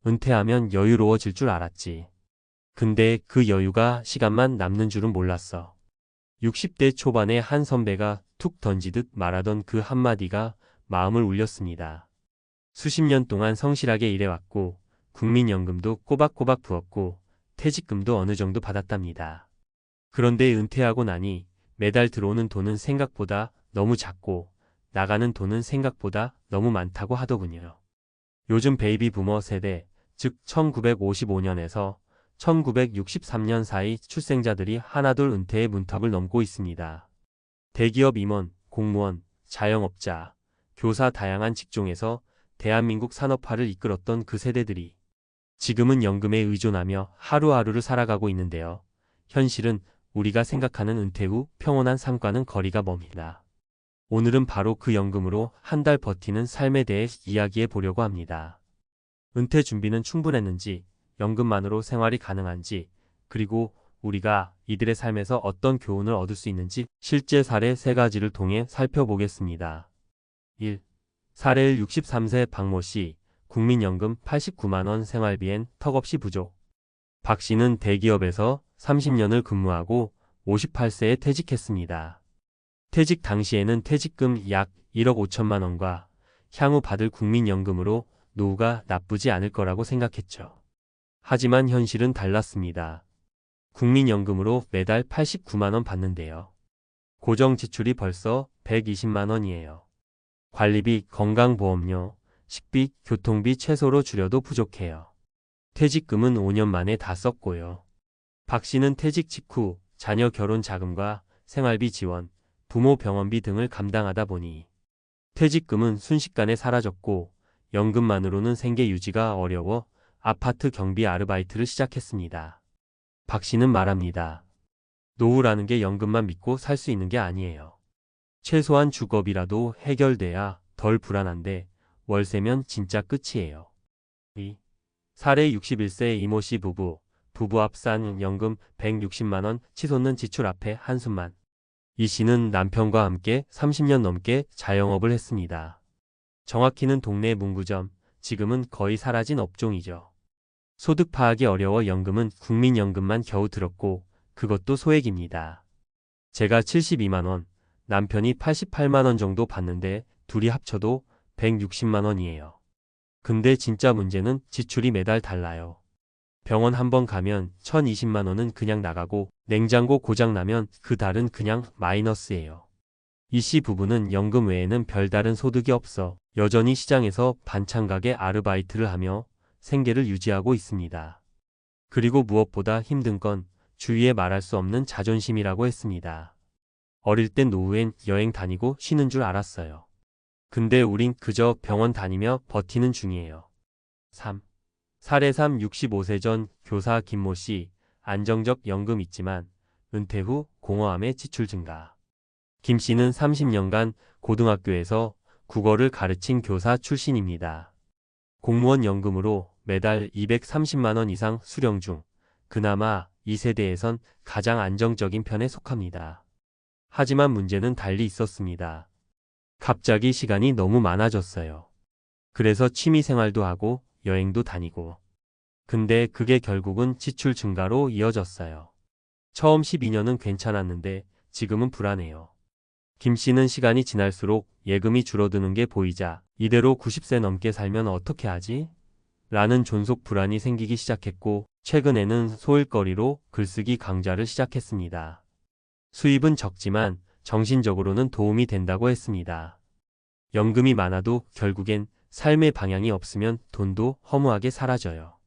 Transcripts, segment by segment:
은퇴하면 여유로워질 줄 알았지. 근데 그 여유가 시간만 남는 줄은 몰랐어. 60대 초반의 한 선배가 툭 던지듯 말하던 그 한마디가 마음을 울렸습니다. 수십 년 동안 성실하게 일해왔고 국민연금도 꼬박꼬박 부었고 퇴직금도 어느 정도 받았답니다. 그런데 은퇴하고 나니 매달 들어오는 돈은 생각보다 너무 작고 나가는 돈은 생각보다 너무 많다고 하더군요. 요즘 베이비 부머 세대, 즉 1955년에서 1963년 사이 출생자들이 하나둘 은퇴의 문턱을 넘고 있습니다. 대기업 임원, 공무원, 자영업자, 교사 다양한 직종에서 대한민국 산업화를 이끌었던 그 세대들이 지금은 연금에 의존하며 하루하루를 살아가고 있는데요. 현실은 우리가 생각하는 은퇴 후 평온한 삶과는 거리가 멉니다. 오늘은 바로 그 연금으로 한 달 버티는 삶에 대해 이야기해 보려고 합니다. 은퇴 준비는 충분했는지, 연금만으로 생활이 가능한지, 그리고 우리가 이들의 삶에서 어떤 교훈을 얻을 수 있는지 실제 사례 3가지를 통해 살펴보겠습니다. 1. 사례 63세 박모 씨, 국민연금 89만원 생활비엔 턱없이 부족. 박 씨는 대기업에서 30년을 근무하고 58세에 퇴직했습니다. 퇴직 당시에는 퇴직금 약 1억 5천만 원과 향후 받을 국민연금으로 노후가 나쁘지 않을 거라고 생각했죠. 하지만 현실은 달랐습니다. 국민연금으로 매달 89만 원 받는데요. 고정 지출이 벌써 120만 원이에요. 관리비, 건강보험료, 식비, 교통비 최소로 줄여도 부족해요. 퇴직금은 5년 만에 다 썼고요. 박 씨는 퇴직 직후 자녀 결혼 자금과 생활비 지원, 부모 병원비 등을 감당하다 보니 퇴직금은 순식간에 사라졌고 연금만으로는 생계 유지가 어려워 아파트 경비 아르바이트를 시작했습니다. 박 씨는 말합니다. 노후라는 게 연금만 믿고 살 수 있는 게 아니에요. 최소한 주거비라도 해결돼야 덜 불안한데 월세면 진짜 끝이에요. 2. 사례 61세 이모 씨 부부 합산 연금 160만 원 치솟는 지출 앞에 한숨만. 이 씨는 남편과 함께 30년 넘게 자영업을 했습니다. 정확히는 동네 문구점, 지금은 거의 사라진 업종이죠. 소득 파악이 어려워 연금은 국민연금만 겨우 들었고 그것도 소액입니다. 제가 72만 원, 남편이 88만 원 정도 받는데 둘이 합쳐도 160만 원이에요. 근데 진짜 문제는 지출이 매달 달라요. 병원 한 번 가면 1020만 원은 그냥 나가고 냉장고 고장 나면 그 달은 그냥 마이너스예요. 이 씨 부부는 연금 외에는 별다른 소득이 없어 여전히 시장에서 반찬 가게 아르바이트를 하며 생계를 유지하고 있습니다. 그리고 무엇보다 힘든 건 주위에 말할 수 없는 자존심이라고 했습니다. 어릴 땐 노후엔 여행 다니고 쉬는 줄 알았어요. 근데 우린 그저 병원 다니며 버티는 중이에요. 3. 사례 3 65세 전 교사 김모 씨, 안정적 연금 있지만 은퇴 후 공허함의 지출 증가. 김 씨는 30년간 고등학교에서 국어를 가르친 교사 출신입니다. 공무원 연금으로 매달 230만 원 이상 수령 중 그나마 이 세대에선 가장 안정적인 편에 속합니다. 하지만 문제는 달리 있었습니다. 갑자기 시간이 너무 많아졌어요. 그래서 취미 생활도 하고 여행도 다니고. 근데 그게 결국은 지출 증가로 이어졌어요. 처음 12년은 괜찮았는데 지금은 불안해요. 김 씨는 시간이 지날수록 예금이 줄어드는 게 보이자 이대로 90세 넘게 살면 어떻게 하지? 라는 존속 불안이 생기기 시작했고 최근에는 소일거리로 글쓰기 강좌를 시작했습니다. 수입은 적지만 정신적으로는 도움이 된다고 했습니다. 연금이 많아도 결국엔 삶의 방향이 없으면 돈도 허무하게 사라져요.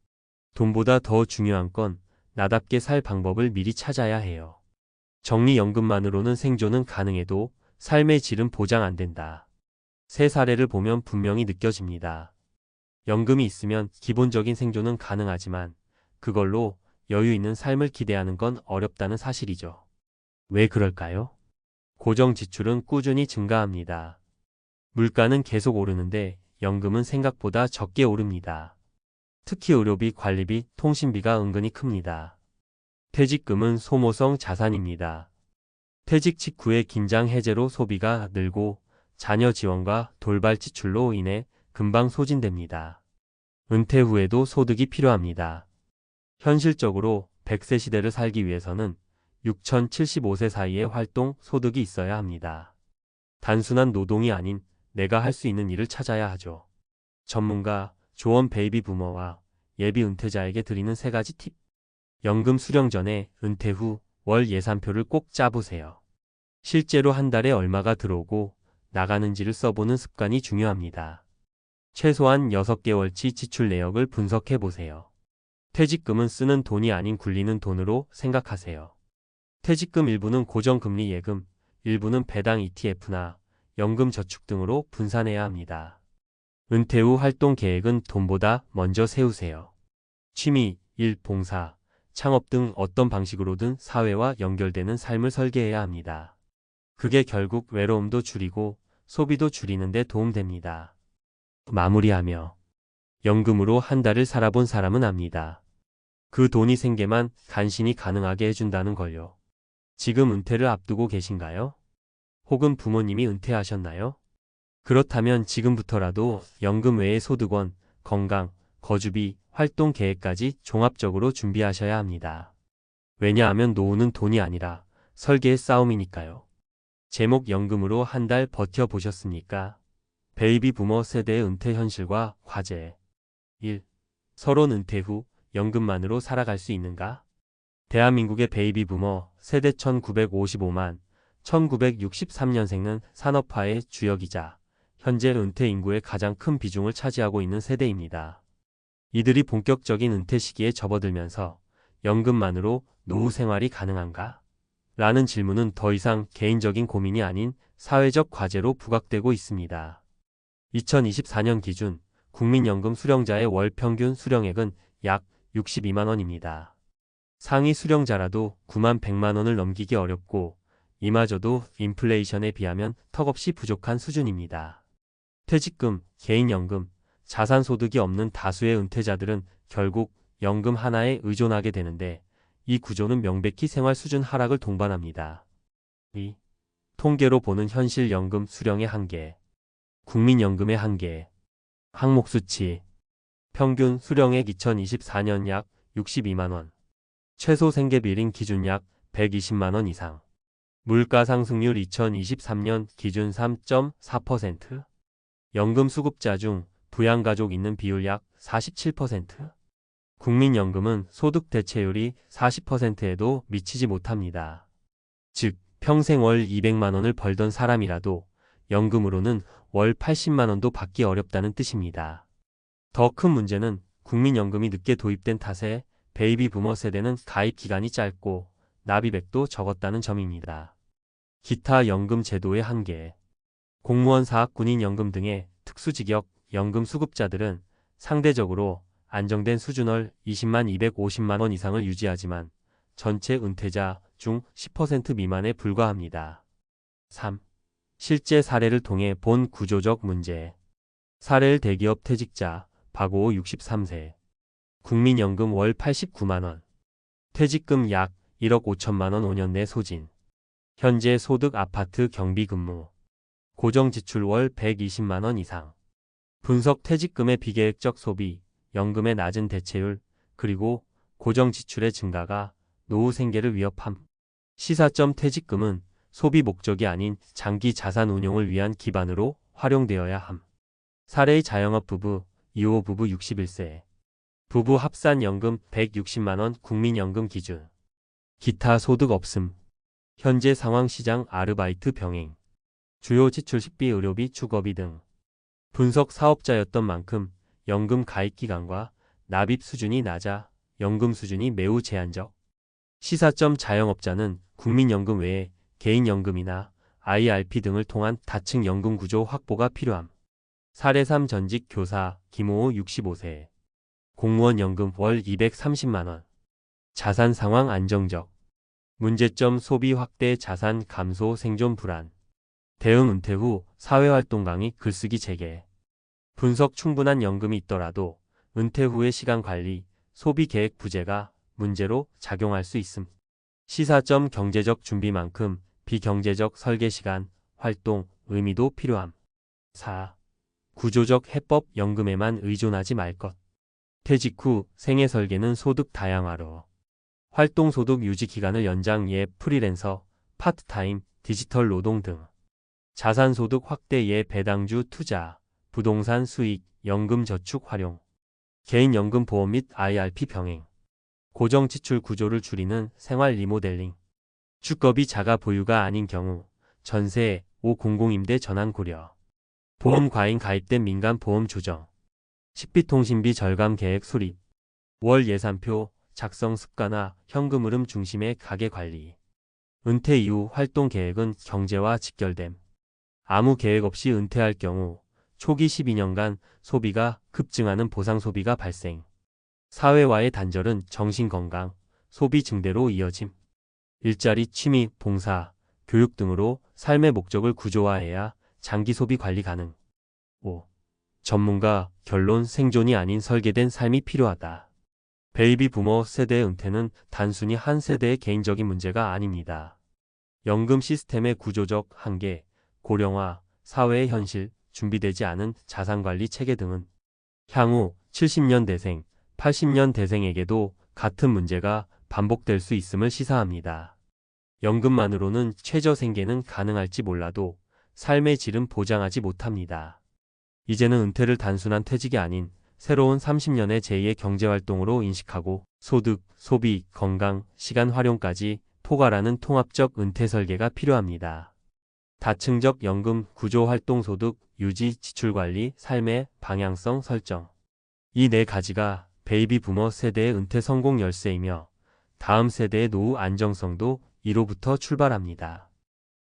돈보다 더 중요한 건 나답게 살 방법을 미리 찾아야 해요. 정리연금만으로는 생존은 가능해도 삶의 질은 보장 안 된다. 세 사례를 보면 분명히 느껴집니다. 연금이 있으면 기본적인 생존은 가능하지만 그걸로 여유 있는 삶을 기대하는 건 어렵다는 사실이죠. 왜 그럴까요? 고정 지출은 꾸준히 증가합니다. 물가는 계속 오르는데 연금은 생각보다 적게 오릅니다. 특히 의료비, 관리비, 통신비가 은근히 큽니다. 퇴직금은 소모성 자산입니다. 퇴직 직후의 긴장 해제로 소비가 늘고 자녀 지원과 돌발 지출로 인해 금방 소진됩니다. 은퇴 후에도 소득이 필요합니다. 현실적으로 100세 시대를 살기 위해서는 6,075세 사이의 활동 소득이 있어야 합니다. 단순한 노동이 아닌 내가 할 수 있는 일을 찾아야 하죠. 전문가, 조언 베이비 부머와 예비 은퇴자에게 드리는 3가지 팁. 연금 수령 전에 은퇴 후 월 예산표를 꼭 짜보세요. 실제로 한 달에 얼마가 들어오고 나가는지를 써보는 습관이 중요합니다. 최소한 6개월치 지출 내역을 분석해 보세요. 퇴직금은 쓰는 돈이 아닌 굴리는 돈으로 생각하세요. 퇴직금 일부는 고정금리 예금, 일부는 배당 ETF나 연금저축 등으로 분산해야 합니다. 은퇴 후 활동 계획은 돈보다 먼저 세우세요. 취미, 일, 봉사, 창업 등 어떤 방식으로든 사회와 연결되는 삶을 설계해야 합니다. 그게 결국 외로움도 줄이고 소비도 줄이는 데 도움됩니다. 마무리하며 연금으로 한 달을 살아본 사람은 압니다. 그 돈이 생계만 간신히 가능하게 해준다는 걸요. 지금 은퇴를 앞두고 계신가요? 혹은 부모님이 은퇴하셨나요? 그렇다면 지금부터라도 연금 외의 소득원, 건강, 거주비, 활동 계획까지 종합적으로 준비하셔야 합니다. 왜냐하면 노후는 돈이 아니라 설계의 싸움이니까요. 제목 연금으로 한 달 버텨보셨습니까? 베이비 부머 세대의 은퇴 현실과 과제. 1. 서론 은퇴 후 연금만으로 살아갈 수 있는가? 대한민국의 베이비 부머 세대 1955만 1963년생은 산업화의 주역이자 현재 은퇴 인구의 가장 큰 비중을 차지하고 있는 세대입니다. 이들이 본격적인 은퇴 시기에 접어들면서 연금만으로 노후 생활이 가능한가? 라는 질문은 더 이상 개인적인 고민이 아닌 사회적 과제로 부각되고 있습니다. 2024년 기준 국민연금 수령자의 월 평균 수령액은 약 62만 원입니다. 상위 수령자라도 9만 100만 원을 넘기기 어렵고 이마저도 인플레이션에 비하면 턱없이 부족한 수준입니다. 퇴직금, 개인연금, 자산소득이 없는 다수의 은퇴자들은 결국 연금 하나에 의존하게 되는데 이 구조는 명백히 생활 수준 하락을 동반합니다. 2. 통계로 보는 현실 연금 수령의 한계. 국민연금의 한계. 항목 수치. 평균 수령액 2024년 약 62만 원. 최소 생계 비龄 기준 약 120만 원 이상. 물가 상승률 2023년 기준 3.4%. 연금 수급자 중 부양가족 있는 비율 약 47%. 국민연금은 소득 대체율이 40%에도 미치지 못합니다. 즉, 평생 월 200만 원을 벌던 사람이라도 연금으로는 월 80만 원도 받기 어렵다는 뜻입니다. 더 큰 문제는 국민연금이 늦게 도입된 탓에 베이비 부머 세대는 가입 기간이 짧고 납입액도 적었다는 점입니다. 기타 연금 제도의 한계. 공무원 사학 군인 연금 등의 특수직역 연금 수급자들은 상대적으로 안정된 수준월 20만 250만 원 이상을 유지하지만 전체 은퇴자 중 10% 미만에 불과합니다. 3. 실제 사례를 통해 본 구조적 문제. 사례를 대기업 퇴직자 박오호 63세. 국민연금 월 89만 원. 퇴직금 약 1억 5천만 원 5년 내 소진. 현재 소득 아파트 경비 근무. 고정지출 월 120만 원 이상. 분석 퇴직금의 비계획적 소비, 연금의 낮은 대체율, 그리고 고정지출의 증가가 노후 생계를 위협함. 시사점 퇴직금은 소비 목적이 아닌 장기 자산 운용을 위한 기반으로 활용되어야 함. 사례의 자영업 부부, 이호 부부 61세. 부부 합산 연금 160만 원 국민연금 기준. 기타 소득 없음. 현재 상황 시장 아르바이트 병행. 주요 지출 식비 의료비 주거비 등. 분석 사업자였던 만큼 연금 가입 기간과 납입 수준이 낮아 연금 수준이 매우 제한적. 시사점 자영업자는 국민연금 외에 개인연금이나 IRP 등을 통한 다층 연금 구조 확보가 필요함. 사례 3 전직 교사 김호호 65세. 공무원 연금 월 230만 원. 자산 상황 안정적. 문제점 소비 확대 자산 감소 생존 불안. 대응 은퇴 후 사회활동 강의 글쓰기 재개. 분석 충분한 연금이 있더라도 은퇴 후의 시간 관리, 소비 계획 부재가 문제로 작용할 수 있음. 시사점 경제적 준비만큼 비경제적 설계 시간, 활동, 의미도 필요함. 4. 구조적 해법 연금에만 의존하지 말 것. 퇴직 후 생애 설계는 소득 다양화로. 활동소득 유지 기간을 연장 예 프리랜서, 파트타임, 디지털 노동 등. 자산소득 확대 예 배당주 투자, 부동산 수익, 연금 저축 활용. 개인연금 보험 및 IRP 병행. 고정지출 구조를 줄이는 생활 리모델링. 주거비 자가 보유가 아닌 경우 전세, 500임대 전환 고려. 보험 과잉 가입된 민간 보험 조정. 식비통신비 절감 계획 수립. 월 예산표 작성 습관화, 현금 흐름 중심의 가계 관리. 은퇴 이후 활동 계획은 경제와 직결됨. 아무 계획 없이 은퇴할 경우 초기 12년간 소비가 급증하는 보상 소비가 발생. 사회와의 단절은 정신건강, 소비 증대로 이어짐. 일자리, 취미, 봉사, 교육 등으로 삶의 목적을 구조화해야 장기 소비 관리 가능. 5. 전문가, 결론 생존이 아닌 설계된 삶이 필요하다. 베이비 부머 세대의 은퇴는 단순히 한 세대의 개인적인 문제가 아닙니다. 연금 시스템의 구조적 한계, 고령화, 사회의 현실, 준비되지 않은 자산관리 체계 등은 향후 70년 대생, 80년 대생에게도 같은 문제가 반복될 수 있음을 시사합니다. 연금만으로는 최저 생계는 가능할지 몰라도 삶의 질은 보장하지 못합니다. 이제는 은퇴를 단순한 퇴직이 아닌 새로운 30년의 제2의 경제활동으로 인식하고 소득, 소비, 건강, 시간 활용까지 포괄하는 통합적 은퇴 설계가 필요합니다. 다층적 연금 구조 활동소득, 유지, 지출관리, 삶의 방향성 설정. 이 네 가지가 베이비 부머 세대의 은퇴 성공 열쇠이며 다음 세대의 노후 안정성도 이로부터 출발합니다.